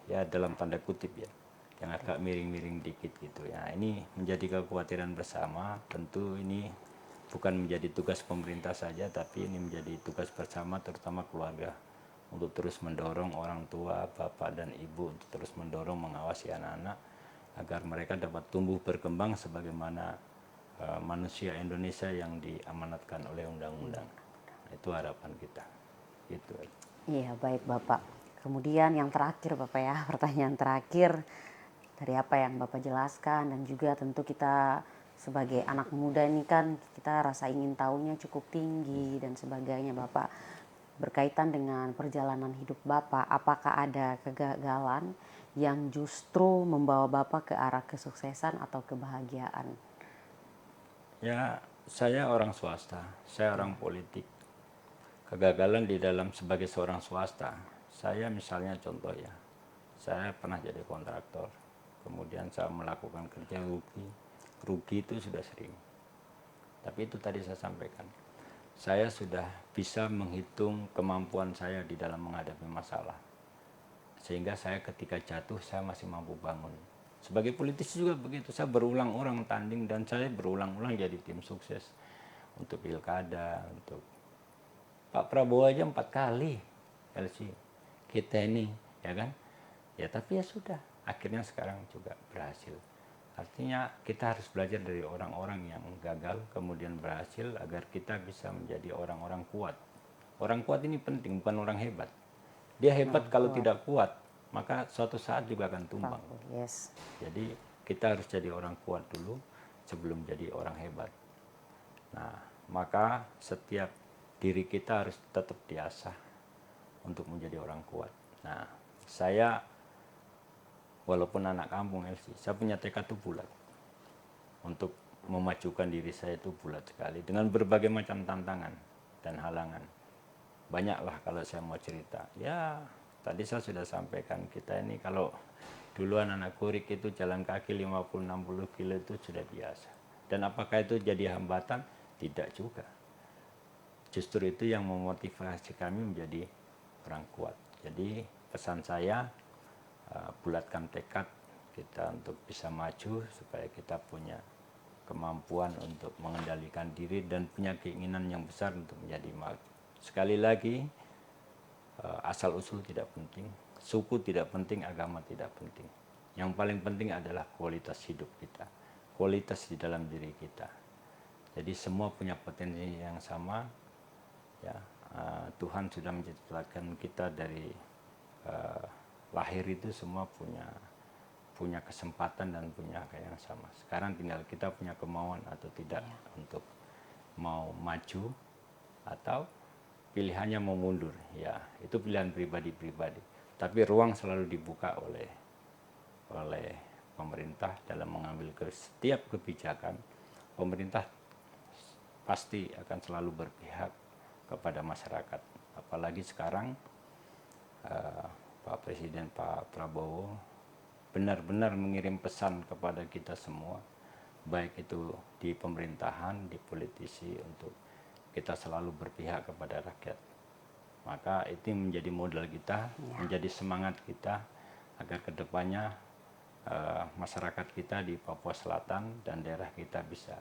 ya dalam tanda kutip ya, yang agak miring-miring dikit gitu ya. Ini menjadi kekhawatiran bersama. Tentu ini bukan menjadi tugas pemerintah saja, tapi ini menjadi tugas bersama terutama keluarga, untuk terus mendorong orang tua, bapak dan ibu untuk terus mendorong mengawasi anak-anak agar mereka dapat tumbuh berkembang sebagaimana manusia Indonesia yang diamanatkan oleh undang-undang. Itu harapan kita. Gitu. Iya, baik Bapak. Kemudian yang terakhir Bapak ya, pertanyaan terakhir dari apa yang Bapak jelaskan dan juga tentu kita sebagai anak muda ini kan kita rasa ingin tahunya cukup tinggi dan sebagainya Bapak. Berkaitan dengan perjalanan hidup Bapak, apakah ada kegagalan yang justru membawa Bapak ke arah kesuksesan atau kebahagiaan? Ya, saya orang swasta, saya orang politik. Kegagalan di dalam sebagai seorang swasta, saya misalnya contoh ya, saya pernah jadi kontraktor, kemudian saya melakukan kerja rugi itu sudah sering. Tapi itu tadi saya sampaikan, saya sudah bisa menghitung kemampuan saya di dalam menghadapi masalah. Sehingga saya ketika jatuh, saya masih mampu bangun. Sebagai politisi juga begitu, saya berulang-ulang tanding dan saya berulang-ulang jadi tim sukses. Untuk pilkada, untuk Pak Prabowo aja 4 kali LC. Kita ini, ya kan? Ya tapi ya sudah, akhirnya sekarang juga berhasil. Artinya kita harus belajar dari orang-orang yang gagal kemudian berhasil agar kita bisa menjadi orang-orang kuat. Orang kuat ini penting, bukan orang hebat. Dia hebat kalau tidak kuat, maka suatu saat juga akan tumbang. Yes. Jadi kita harus jadi orang kuat dulu sebelum jadi orang hebat. Nah, maka setiap diri kita harus tetap diasah untuk menjadi orang kuat. Nah, saya walaupun anak kampung LC, saya punya tekad itu bulat. Untuk memajukan diri saya itu bulat sekali. Dengan berbagai macam tantangan dan halangan. Banyaklah kalau saya mau cerita. Ya, tadi saya sudah sampaikan kita ini kalau dulu anak kurik itu jalan kaki 50-60 kilo itu sudah biasa. Dan apakah itu jadi hambatan? Tidak juga. Justru itu yang memotivasi kami menjadi orang kuat. Jadi pesan saya, bulatkan tekad, kita untuk bisa maju, supaya kita punya kemampuan untuk mengendalikan diri dan punya keinginan yang besar untuk menjadi maju. Sekali lagi, asal-usul tidak penting, suku tidak penting, agama tidak penting. Yang paling penting adalah kualitas hidup kita, kualitas di dalam diri kita. Jadi semua punya potensi yang sama. Ya, Tuhan sudah menciptakan kita dari lahir itu semua punya kesempatan dan punya kayak yang sama. Sekarang tinggal kita punya kemauan atau tidak untuk mau maju atau pilihannya mau mundur. Ya, itu pilihan pribadi-pribadi. Tapi ruang selalu dibuka oleh pemerintah dalam mengambil setiap kebijakan. Pemerintah pasti akan selalu berpihak kepada masyarakat. Apalagi sekarang Pak Presiden Pak Prabowo benar-benar mengirim pesan kepada kita semua, baik itu di pemerintahan, di politisi, untuk kita selalu berpihak kepada rakyat. Maka itu menjadi modal kita, menjadi semangat kita agar kedepannya masyarakat kita di Papua Selatan dan daerah kita bisa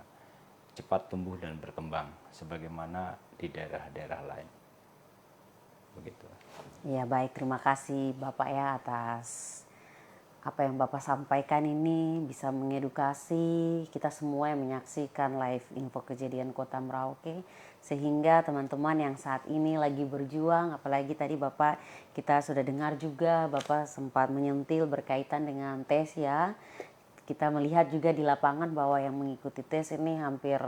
cepat tumbuh dan berkembang sebagaimana di daerah-daerah lain. Begitu. Ya baik, terima kasih Bapak ya atas apa yang Bapak sampaikan ini, bisa mengedukasi kita semua yang menyaksikan live info kejadian Kota Merauke, sehingga teman-teman yang saat ini lagi berjuang, apalagi tadi Bapak kita sudah dengar juga Bapak sempat menyentil berkaitan dengan tes ya. Kita melihat juga di lapangan bahwa yang mengikuti tes ini hampir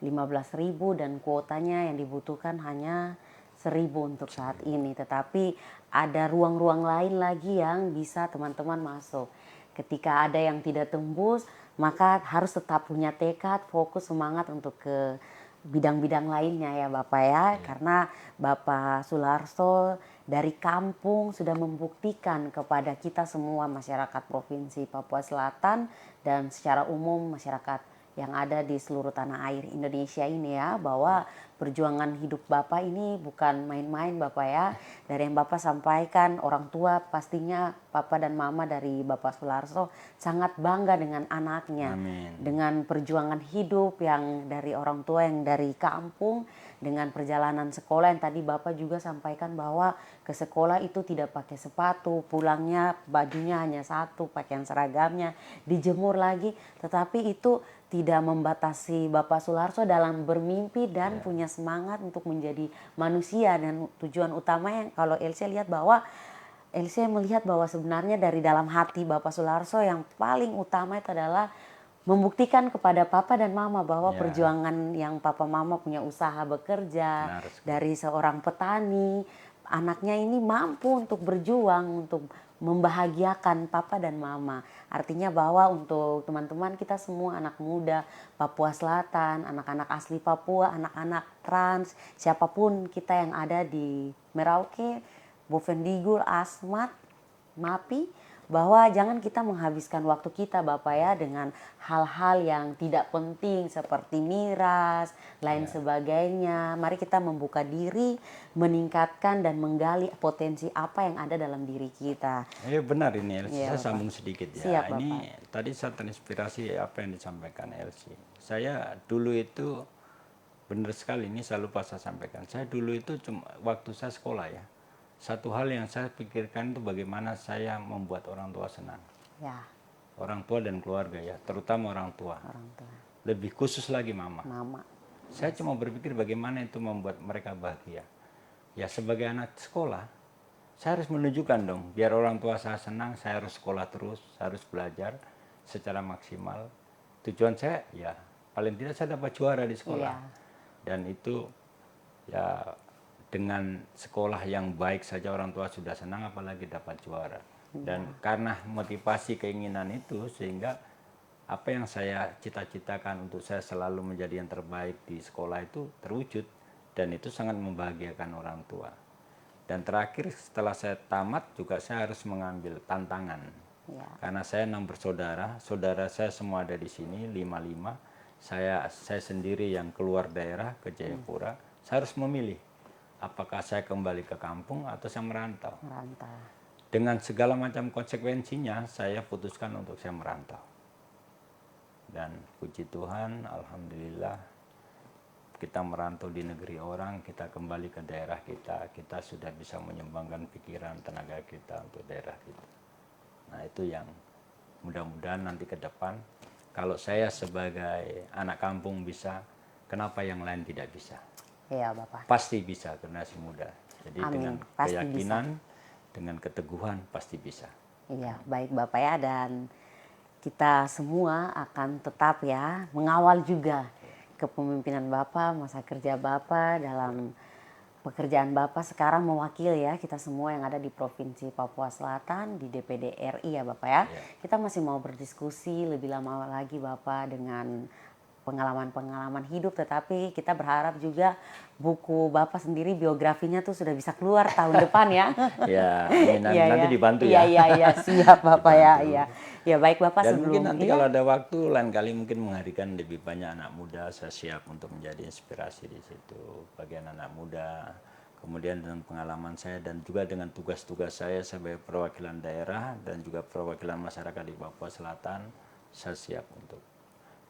15.000 dan kuotanya yang dibutuhkan hanya 1.000 untuk saat ini. Tetapi ada ruang-ruang lain lagi yang bisa teman-teman masuk. Ketika ada yang tidak tembus, maka harus tetap punya tekad, fokus, semangat untuk ke bidang-bidang lainnya ya Bapak ya. Karena Bapak Sularso dari kampung sudah membuktikan kepada kita semua masyarakat Provinsi Papua Selatan dan secara umum masyarakat yang ada di seluruh tanah air Indonesia ini ya, bahwa perjuangan hidup Bapak ini bukan main-main Bapak ya. Dari yang Bapak sampaikan, orang tua pastinya Papa dan Mama dari Bapak Sularso sangat bangga dengan anaknya. Amin. Dengan perjuangan hidup yang dari orang tua yang dari kampung, dengan perjalanan sekolah yang tadi Bapak juga sampaikan bahwa ke sekolah itu tidak pakai sepatu, pulangnya bajunya hanya satu, pakaian seragamnya dijemur lagi, tetapi itu tidak membatasi Bapak Sularso dalam bermimpi dan punya semangat untuk menjadi manusia. Dan tujuan utamanya kalau Elsie lihat bahwa Elsie melihat bahwa sebenarnya dari dalam hati Bapak Sularso yang paling utama itu adalah membuktikan kepada Papa dan Mama bahwa perjuangan yang Papa Mama punya usaha bekerja dari seorang petani, anaknya ini mampu untuk berjuang untuk membahagiakan Papa dan Mama. Artinya bahwa untuk teman-teman kita semua anak muda Papua Selatan, anak-anak asli Papua, anak-anak trans, siapapun kita yang ada di Merauke, Bovendigul, Asmat, Mapi, bahwa jangan kita menghabiskan waktu kita Bapak ya dengan hal-hal yang tidak penting seperti miras, lain sebagainya. Mari kita membuka diri, meningkatkan dan menggali potensi apa yang ada dalam diri kita. Benar ini Elsie, Iya, saya Bapak. sambung sedikit ya. Siap, Ini Bapak. tadi saya terinspirasi apa yang disampaikan Elsie. Saya dulu itu benar sekali, ini saya lupa saya sampaikan. Saya dulu itu cuma waktu saya sekolah ya. Satu hal yang saya pikirkan itu bagaimana saya membuat orang tua senang. Ya, Orang tua dan keluarga ya, terutama orang tua. orang tua. Lebih khusus lagi Mama. Mama. Saya cuma berpikir bagaimana itu membuat mereka bahagia. Ya sebagai anak sekolah, saya harus menunjukkan dong, biar orang tua saya senang, saya harus sekolah terus, saya harus belajar secara maksimal. Tujuan saya ya paling tidak saya dapat juara di sekolah. Dan itu ya dengan sekolah yang baik saja orang tua sudah senang, apalagi dapat juara. Dan karena motivasi keinginan itu, sehingga apa yang saya cita-citakan untuk saya selalu menjadi yang terbaik di sekolah itu terwujud. Dan itu sangat membahagiakan orang tua. Dan terakhir setelah saya tamat juga saya harus mengambil tantangan. Karena saya 6 bersaudara, saudara saya semua ada di sini, 5. Saya sendiri yang keluar daerah ke Jayapura. Saya harus memilih apakah saya kembali ke kampung atau saya merantau. dengan segala macam konsekuensinya saya putuskan untuk saya merantau. Dan puji Tuhan, alhamdulillah kita merantau di negeri orang, kita kembali ke daerah kita sudah bisa menyumbangkan pikiran, tenaga kita untuk daerah kita. Nah itu yang mudah-mudahan nanti ke depan, kalau saya sebagai anak kampung bisa, kenapa yang lain tidak bisa? Iya Bapak. Pasti bisa, generasi muda. Jadi Amin. dengan Pasti keyakinan, dengan keteguhan pasti bisa. Iya, baik Bapak ya, dan kita semua akan tetap ya mengawal juga kepemimpinan Bapak, masa kerja Bapak dalam pekerjaan Bapak sekarang mewakili ya kita semua yang ada di Provinsi Papua Selatan di DPD RI ya Bapak ya. Iya. Kita masih mau berdiskusi lebih lama lagi Bapak dengan pengalaman-pengalaman hidup, tetapi kita berharap juga buku Bapak sendiri biografinya tuh sudah bisa keluar tahun depan ya. Ya, amin, Iya, nanti ya. dibantu Iya, ya. iya, siap Bapak ya. Dibantu. Iya. Ya baik Bapak, Dan sebelum mungkin nanti iya. kalau ada waktu lain kali mungkin menghadirkan lebih banyak anak muda, saya siap untuk menjadi inspirasi di situ bagian anak muda. Kemudian dengan pengalaman saya dan juga dengan tugas-tugas saya sebagai perwakilan daerah dan juga perwakilan masyarakat di Papua Selatan, saya siap untuk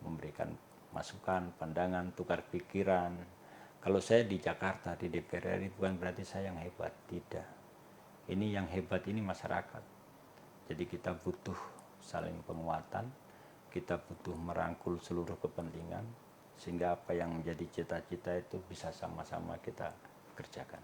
memberikan masukan, pandangan, tukar pikiran. Kalau saya di Jakarta, di DPR RI bukan berarti saya yang hebat, tidak. Ini yang hebat ini masyarakat. Jadi kita butuh saling penguatan, kita butuh merangkul seluruh kepentingan, sehingga apa yang menjadi cita-cita itu bisa sama-sama kita kerjakan.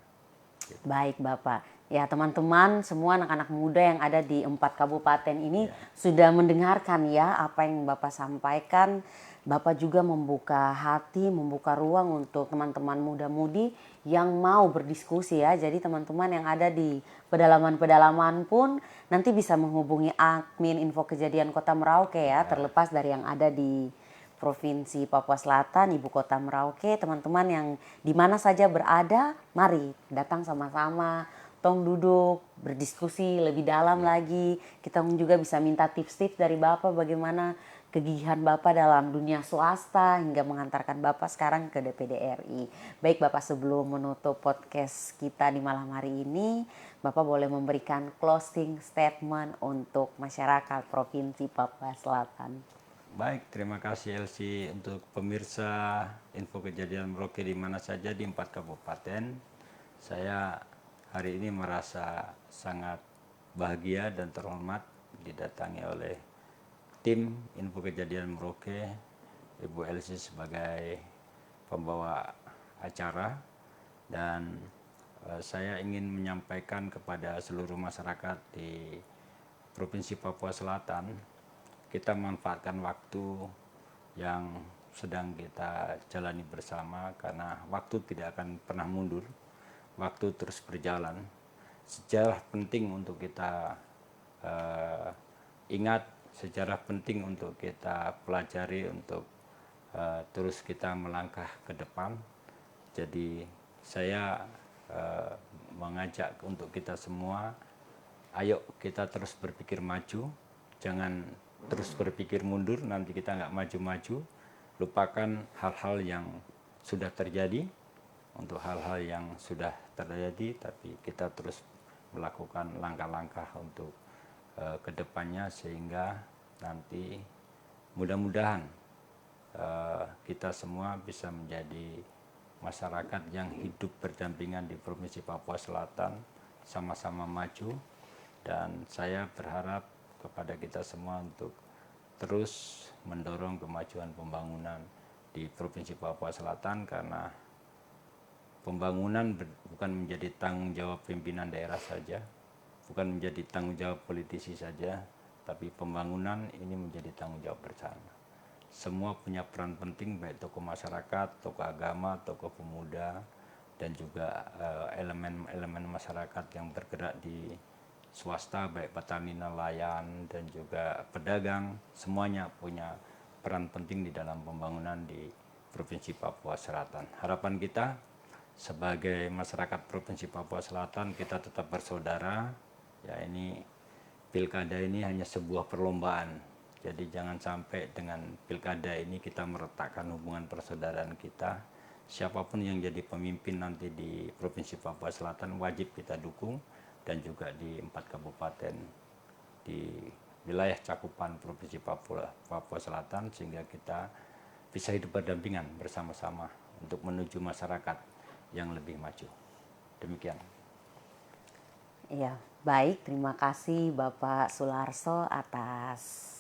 Baik Bapak, ya teman-teman semua anak-anak muda yang ada di 4 kabupaten ini sudah mendengarkan ya apa yang Bapak sampaikan. Bapak juga membuka hati, membuka ruang untuk teman-teman muda-mudi yang mau berdiskusi ya. Jadi teman-teman yang ada di pedalaman-pedalaman pun nanti bisa menghubungi admin Info Kejadian Kota Merauke ya, terlepas dari yang ada di Provinsi Papua Selatan, Ibu Kota Merauke. Teman-teman yang di mana saja berada, mari datang sama-sama, tong duduk, berdiskusi lebih dalam lagi. Kita juga bisa minta tips-tips dari Bapak bagaimana kegigihan Bapak dalam dunia swasta hingga mengantarkan Bapak sekarang ke DPD RI. Baik Bapak, sebelum menutup podcast kita di malam hari ini, Bapak boleh memberikan closing statement untuk masyarakat Provinsi Papua Selatan. Baik, terima kasih Elsie. Untuk pemirsa Info Kejadian Merauke di mana saja di 4 kabupaten, saya hari ini merasa sangat bahagia dan terhormat didatangi oleh tim Info Kejadian Merauke, Ibu Elsie sebagai pembawa acara, dan saya ingin menyampaikan kepada seluruh masyarakat di Provinsi Papua Selatan, kita manfaatkan waktu yang sedang kita jalani bersama, karena waktu tidak akan pernah mundur, waktu terus berjalan. Sejarah penting untuk kita ingat, sejarah penting untuk kita pelajari, untuk terus kita melangkah ke depan. Jadi saya mengajak untuk kita semua, ayo kita terus berpikir maju, jangan terus berpikir mundur, nanti kita nggak maju-maju. Lupakan hal-hal yang sudah terjadi, untuk hal-hal yang sudah terjadi, tapi kita terus melakukan langkah-langkah untuk kedepannya, sehingga nanti mudah-mudahan kita semua bisa menjadi masyarakat yang hidup berdampingan di Provinsi Papua Selatan, sama-sama maju. Dan saya berharap kepada kita semua untuk terus mendorong kemajuan pembangunan di Provinsi Papua Selatan, karena pembangunan bukan menjadi tanggung jawab pimpinan daerah saja, bukan menjadi tanggung jawab politisi saja, tapi pembangunan ini menjadi tanggung jawab bersama. Semua punya peran penting, baik tokoh masyarakat, tokoh agama, tokoh pemuda, dan juga elemen-elemen masyarakat yang bergerak di swasta, baik petani, nelayan, dan juga pedagang, semuanya punya peran penting di dalam pembangunan di Provinsi Papua Selatan. Harapan kita sebagai masyarakat Provinsi Papua Selatan, kita tetap bersaudara. Ya, ini pilkada ini hanya sebuah perlombaan. Jadi jangan sampai dengan pilkada ini kita meretakkan hubungan persaudaraan kita. Siapapun yang jadi pemimpin nanti di Provinsi Papua Selatan wajib kita dukung, dan juga di 4 kabupaten di wilayah cakupan Provinsi Papua Selatan, sehingga kita bisa hidup berdampingan bersama-sama untuk menuju masyarakat yang lebih maju. Demikian. Iya, baik. Terima kasih Bapak Sularso atas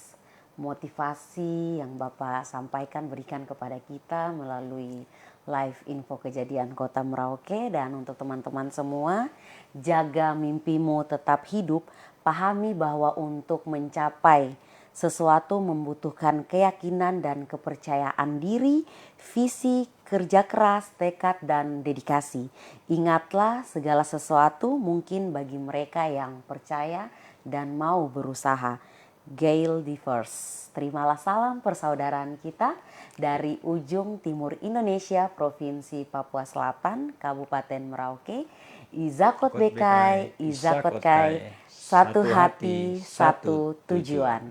motivasi yang Bapak sampaikan, berikan kepada kita melalui live info kejadian Kota Merauke. Dan untuk teman-teman semua, jaga mimpimu tetap hidup. Pahami bahwa untuk mencapai sesuatu membutuhkan keyakinan dan kepercayaan diri, visi, kerja keras, tekad, dan dedikasi. Ingatlah, segala sesuatu mungkin bagi mereka yang percaya dan mau berusaha. Gail Divers. Terimalah salam persaudaraan kita dari ujung timur Indonesia, Provinsi Papua Selatan, Kabupaten Merauke. Izakot Bekai, Izakot Kai, satu hati, satu tujuan.